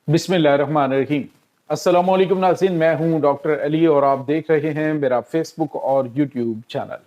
बिस्मिल्लाहिर्रहमानिर्रहीम। अस्सलाम वालेकुम नाज़रीन, मैं हूं डॉक्टर अली और आप देख रहे हैं मेरा फेसबुक और यूट्यूब चैनल।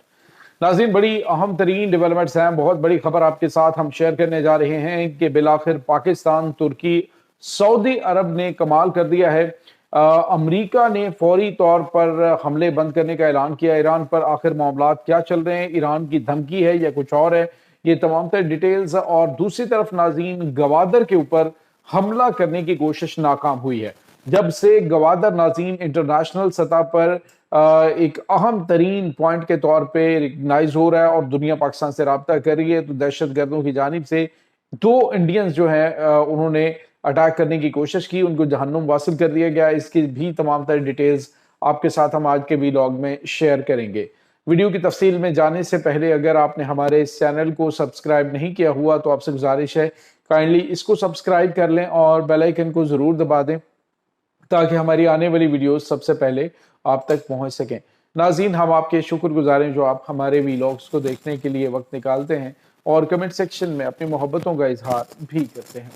नाज़रीन, बड़ी अहम तरीन डेवलपमेंट्स हैं, बहुत बड़ी खबर आपके साथ हम शेयर करने जा रहे हैं कि बिलाखिर पाकिस्तान, तुर्की, सऊदी अरब ने कमाल कर दिया है। अमरीका ने फौरी तौर पर हमले बंद करने का ऐलान किया। ईरान पर आखिर मामलात क्या चल रहे हैं, ईरान की धमकी है या कुछ और है, ये तमाम तर डिटेल्स। और दूसरी तरफ नाज़रीन, गवादर के ऊपर हमला करने की कोशिश नाकाम हुई है। जब से गवादर नाज़रीन इंटरनेशनल सतह पर एक अहम तरीन पॉइंट के तौर पे रिकग्नाइज हो रहा है और दुनिया पाकिस्तान से रब्ता कर रही है, तो दहशत गर्दों की जानिब से 2 इंडियंस जो हैं उन्होंने अटैक करने की कोशिश की, उनको जहन्नुम वासिल कर दिया गया। इसकी भी तमाम तरह डिटेल्स आपके साथ हम आज के वीलॉग में शेयर करेंगे। वीडियो की तफसील में जाने से पहले अगर आपने हमारे इस चैनल को सब्सक्राइब नहीं किया हुआ तो आपसे गुजारिश है, काइंडली इसको सब्सक्राइब कर लें और बेल आइकन को जरूर दबा दें ताकि हमारी आने वाली वीडियोस सबसे पहले आप तक पहुंच सकें। नाज़रीन, हम आपके शुक्रगुजार हैं जो आप हमारे वीलॉग्स को देखने के लिए वक्त निकालते हैं और कमेंट सेक्शन में अपनी मोहब्बतों का इजहार भी करते हैं।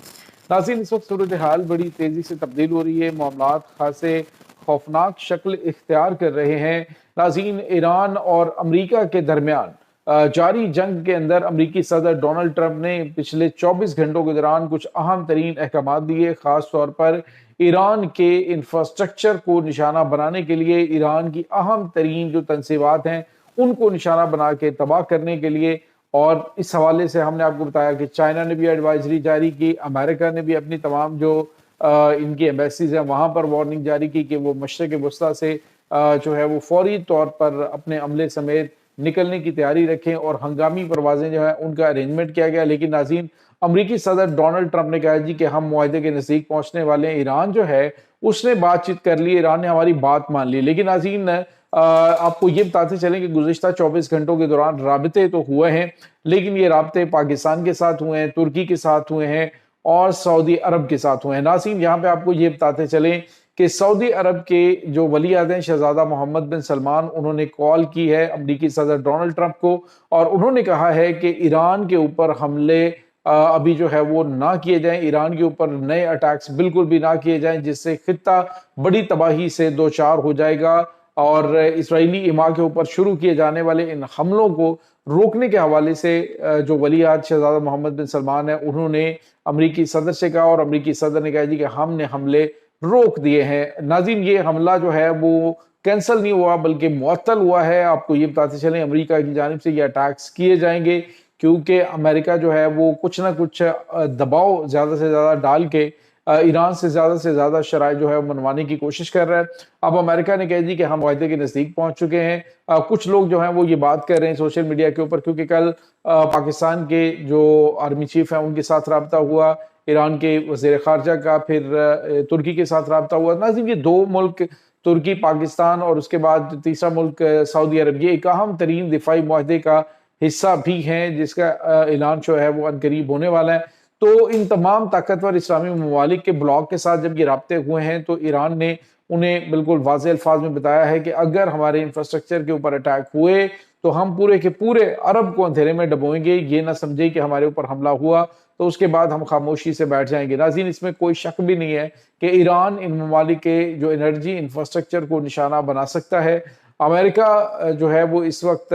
नाज़रीन, इस वक्त सूरत हाल बड़ी तेज़ी से तब्दील हो रही है, मामलात खासे खौफनाक शक्ल इख्तियार कर रहे हैं। नाज़रीन, ईरान और अमरीका के दरमियान जारी जंग के अंदर अमरीकी सदर डोनाल्ड ट्रंप ने पिछले 24 घंटों के दौरान कुछ अहम तरीन अहकाम दिए। खास तौर पर ईरान के इंफ्रास्ट्रक्चर को निशाना बनाने के लिए, ईरान की अहम तरीन जो तंसीबात हैं उनको निशाना बना के तबाह करने के लिए। और इस हवाले से हमने आपको बताया कि चाइना ने भी एडवाइजरी जारी की, अमेरिका ने भी अपनी तमाम जो इनकी एम्बेसीज हैं वहाँ पर वार्निंग जारी की कि वो मशरक़ वस्ता से जो है वो फौरी तौर पर अपने अमले समेत निकलने की तैयारी रखें और हंगामी परवाजें जो है उनका अरेंजमेंट किया गया। लेकिन नाज़रीन, अमरीकी सदर डोनाल्ड ट्रंप ने कहा जी कि हम मुआहदे के नज़दीक पहुंचने वाले हैं। ईरान जो है उसने बातचीत कर ली, ईरान ने हमारी बात मान ली। लेकिन नाज़रीन, आपको ये बताते चलें कि गुज़िश्ता 24 घंटों के दौरान राबते तो हुए हैं, लेकिन ये राबते पाकिस्तान के साथ हुए हैं, तुर्की के साथ हुए हैं और सऊदी अरब के साथ हुए हैं। नाज़रीन, यहाँ पे आपको ये बताते चलें कि सऊदी अरब के जो वली अहद हैं शहजादा मोहम्मद बिन सलमान, उन्होंने कॉल की है अमरीकी सदर डोनाल्ड ट्रंप को और उन्होंने कहा है कि ईरान के ऊपर हमले अभी जो है वो ना किए जाएं, ईरान के ऊपर नए अटैक्स बिल्कुल भी ना किए जाएं, जिससे खित्ता बड़ी तबाही से दो चार हो जाएगा। और इसराइली इमा के ऊपर शुरू किए जाने वाले इन हमलों को रोकने के हवाले से जो वली अहद शहजादा मोहम्मद बिन सलमान है उन्होंने अमरीकी सदर से कहा और अमरीकी सदर ने कहा जी कि हमने हमले रोक दिए हैं। नाज़रीन, ये हमला जो है वो कैंसिल नहीं हुआ बल्कि मुअत्तल हुआ है। आपको ये बताते चलें अमेरिका की जानिब से ये अटैक्स किए जाएंगे क्योंकि अमेरिका जो है वो कुछ ना कुछ दबाव ज़्यादा से ज़्यादा डाल के ईरान से ज़्यादा शराइ जो है मनवाने की कोशिश कर रहा है। अब अमेरिका ने कह दी कि हम मुआहदे के नज़दीक पहुंच चुके हैं। कुछ लोग जो हैं वो ये बात कर रहे हैं सोशल मीडिया के ऊपर, क्योंकि कल पाकिस्तान के जो आर्मी चीफ हैं उनके साथ रब्ता हुआ, ईरान के वज़ीर ख़ारजा का, फिर तुर्की के साथ रब्ता हुआ। नाज़रीन, ये 2 मुल्क तुर्की, पाकिस्तान और उसके बाद तीसरा मुल्क सऊदी अरब, ये एक अहम तरीन दिफाई मुआहदे का हिस्सा भी हैं जिसका ऐलान जो है वो अनकरीब होने वाला है। तो इन तमाम ताकतवर इस्लामी ममालिक के ब्लॉक के साथ जब ये राब्ते हुए हैं तो ईरान ने उन्हें बिल्कुल वाज़ेह अल्फाज में बताया है कि अगर हमारे इंफ्रास्ट्रक्चर के ऊपर अटैक हुए तो हम पूरे के पूरे अरब को अंधेरे में डबोएंगे। ये ना समझे कि हमारे ऊपर हमला हुआ तो उसके बाद हम खामोशी से बैठ जाएंगे। नाज़रीन, इसमें कोई शक भी नहीं है कि ईरान इन ममालिक के जो एनर्जी इंफ्रास्ट्रक्चर को निशाना बना सकता है। अमेरिका जो है वो इस वक्त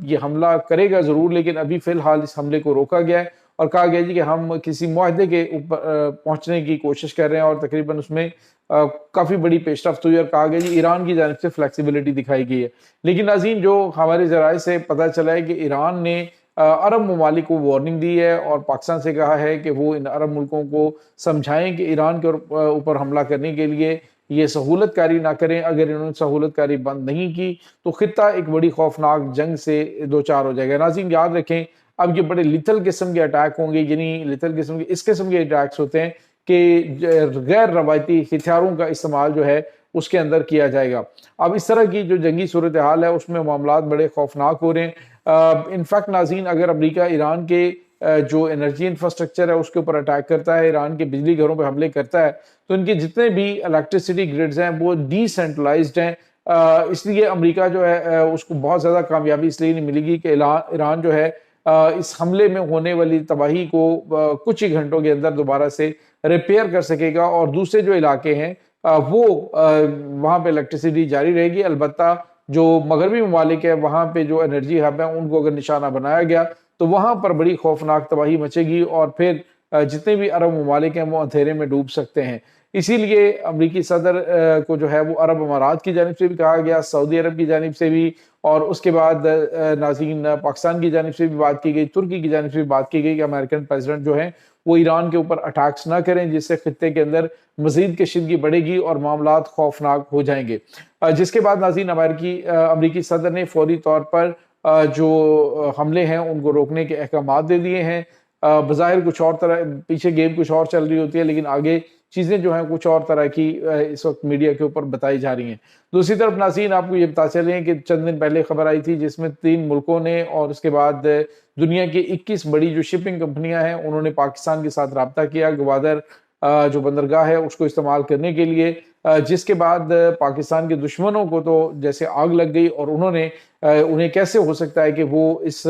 ये हमला करेगा ज़रूर, लेकिन अभी फ़िलहाल इस हमले को रोका गया है और कहा गया जी कि हम किसी मुआहदे के ऊपर पहुंचने की कोशिश कर रहे हैं और तकरीबन उसमें काफ़ी बड़ी पेशरफ्त हुई और कहा गया जी ईरान की जानिब से फ्लेक्सिबिलिटी दिखाई गई है। लेकिन नाज़रीन, जो हमारे ज़राए से पता चला है कि ईरान ने अरब ममालिक को वार्निंग दी है और पाकिस्तान से कहा है कि वो इन अरब मुल्कों को समझाएं कि ईरान के ऊपर हमला करने के लिए ये सहूलत कारी ना करें। अगर इन्होंने सहूलत कारी बंद नहीं की तो खित्ता एक बड़ी खौफनाक जंग से दो चार हो जाएगा। नाज़रीन, याद रखें अब ये बड़े लिथल किस्म के अटैक होंगे, यानी लिथल किस्म के इस किस्म के अटैक्स होते हैं कि गैर रवायती हथियारों का इस्तेमाल जो है उसके अंदर किया जाएगा। अब इस तरह की जो जंगी सूरत हाल है उसमें मामलात बड़े खौफनाक हो रहे हैं। इनफैक्ट नाज़रीन, अगर अमरीका ईरान के जो एनर्जी इंफ्रास्ट्रक्चर है उसके ऊपर अटैक करता है, ईरान के बिजली घरों पर हमले करता है, तो इनके जितने भी इलेक्ट्रिसिटी ग्रिड्स हैं वो डिसेंट्रलाइज्ड हैं। इसलिए अमरीका जो है उसको बहुत ज़्यादा कामयाबी इसलिए नहीं मिलेगी कि ईरान जो है इस हमले में होने वाली तबाही को कुछ ही घंटों के अंदर दोबारा से रिपेयर कर सकेगा और दूसरे जो इलाके हैं वो वहाँ पे इलेक्ट्रिसिटी जारी रहेगी। अलबत्ता जो मगरबी ममालिक है वहाँ पे जो एनर्जी हब है उनको अगर निशाना बनाया गया तो वहाँ पर बड़ी खौफनाक तबाही मचेगी और फिर जितने भी अरब ममालिक हैं वो अंधेरे में डूब सकते हैं। इसीलिए अमरीकी सदर को जो है वो अरब अमारात की जानिब से भी कहा गया, सऊदी अरब की जानिब से भी, और उसके बाद नाज़रीन पाकिस्तान की जानिब से भी बात की गई, तुर्की की जानिब से भी बात की गई कि अमेरिकन प्रेसिडेंट जो है वो ईरान के ऊपर अटैक्स ना करें, जिससे खित्ते के अंदर मजीद कशीदगी बढ़ेगी और मामलात खौफनाक हो जाएंगे। जिसके बाद नाज़रीन अमरीकी सदर ने फौरी तौर पर जो हमले हैं उनको रोकने के अहकामात दे दिए हैं। बज़ाहिर कुछ और तरह पीछे गेम कुछ और चल रही होती है, लेकिन आगे चीज़ें जो हैं कुछ और तरह की इस वक्त मीडिया के ऊपर बताई जा रही हैं। दूसरी तरफ नाज़रीन आपको ये बता चलें कि चंद दिन पहले खबर आई थी जिसमें 3 मुल्कों ने और उसके बाद दुनिया की 21 बड़ी जो शिपिंग कंपनियां हैं उन्होंने पाकिस्तान के साथ रब्ता किया गवादर जो बंदरगाह है उसको इस्तेमाल करने के लिए, जिसके बाद पाकिस्तान के दुश्मनों को तो जैसे आग लग गई और उन्होंने उन्हें कैसे हो सकता है कि वो इस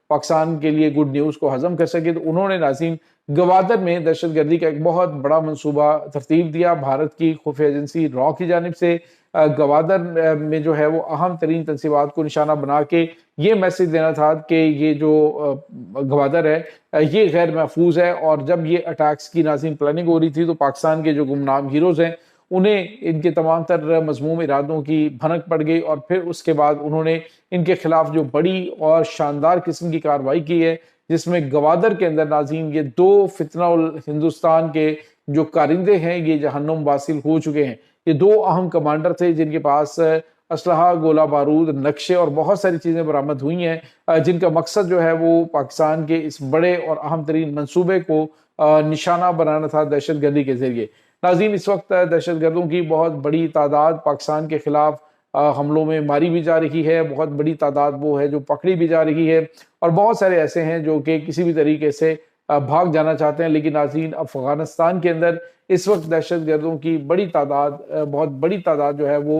पाकिस्तान के लिए गुड न्यूज़ को हजम कर सके, तो उन्होंने नाज़रीन गवादर में दहशतगर्दी का एक बहुत बड़ा मंसूबा तरतीब दिया। भारत की खुफिया एजेंसी रॉ की जानिब से गवादर में जो है वो अहम तरीन तंसीबात को निशाना बना के ये मैसेज देना था कि ये जो गवादर है ये गैर महफूज है, और जब ये अटैक्स की नाज़रीन प्लानिंग हो रही थी तो पाकिस्तान के जो गुमनाम हीरोज़ हैं उन्हें इनके तमाम तर मजमूम इरादों की भनक पड़ गई और फिर उसके बाद उन्होंने इनके खिलाफ जो बड़ी और शानदार किस्म की कार्रवाई की है, जिसमें गवादर के अंदर नाज़रीन ये 2 फितनाउल हिंदुस्तान के जो कारिंदे हैं ये जहन्नुम वासिल हो चुके हैं। ये 2 अहम कमांडर थे जिनके पास असलहा, गोला बारूद, नक्शे और बहुत सारी चीज़ें बरामद हुई हैं, जिनका मकसद जो है वो पाकिस्तान के इस बड़े और अहम तरीन मनसूबे को निशाना बनाना था दहशतगर्दी के जरिए। नाज़रीन इस वक्त दहशतगर्दों की बहुत बड़ी तादाद पाकिस्तान के खिलाफ हमलों में मारी भी जा रही है, बहुत बड़ी तादाद वो है जो पकड़ी भी जा रही है, और बहुत सारे ऐसे हैं जो कि किसी भी तरीके से भाग जाना चाहते हैं। लेकिन नाज़रीन अफगानिस्तान के अंदर इस वक्त दहशतगर्दों की बड़ी तादाद बहुत बड़ी तादाद जो है वो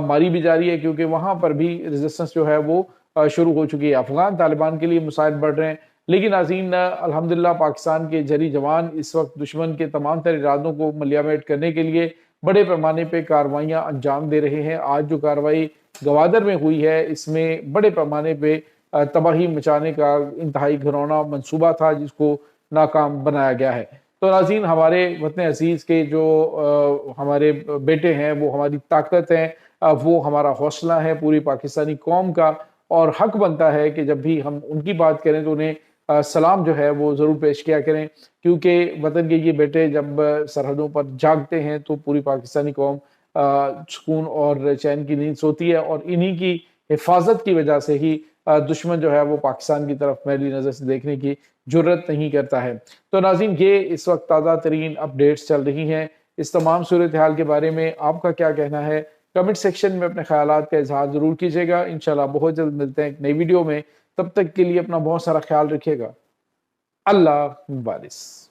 मारी भी जा रही है, क्योंकि वहाँ पर भी रेजिस्टेंस जो है वो शुरू हो चुकी है। अफगान तालिबान के लिए मुसाइल बढ़ रहे हैं, लेकिन नाज़रीन अल्हम्दुलिल्लाह पाकिस्तान के जरी जवान इस वक्त दुश्मन के तमाम तर इरादों को मलियामेट करने के लिए बड़े पैमाने पे कार्रवाइयाँ अंजाम दे रहे हैं। आज जो कार्रवाई गवादर में हुई है इसमें बड़े पैमाने पे तबाही मचाने का इंतहाई घिनौना मंसूबा था जिसको नाकाम बनाया गया है। तो नाज़रीन हमारे वतन अजीज़ के जो हमारे बेटे हैं वो हमारी ताकत हैं, वो हमारा हौसला है पूरी पाकिस्तानी कौम का, और हक बनता है कि जब भी हम उनकी बात करें तो उन्हें सलाम जो है वो ज़रूर पेश किया करें, क्योंकि वतन के ये बेटे जब सरहदों पर जागते हैं तो पूरी पाकिस्तानी कौम सुकून और चैन की नींद सोती है, और इन्हीं की हिफाजत की वजह से ही दुश्मन जो है वो पाकिस्तान की तरफ मैली नज़र से देखने की जुर्रत नहीं करता है। तो नाज़रीन ये इस वक्त ताज़ा तरीन अपडेट्स चल रही हैं। इस तमाम सूरत हाल के बारे में आपका क्या कहना है, कमेंट सेक्शन में अपने ख्यालात का इजहार ज़रूर कीजिएगा। इंशाल्लाह बहुत जल्द मिलते हैं एक नई वीडियो में, तब तक के लिए अपना बहुत सारा ख्याल रखिएगा। अल्लाह वारिस।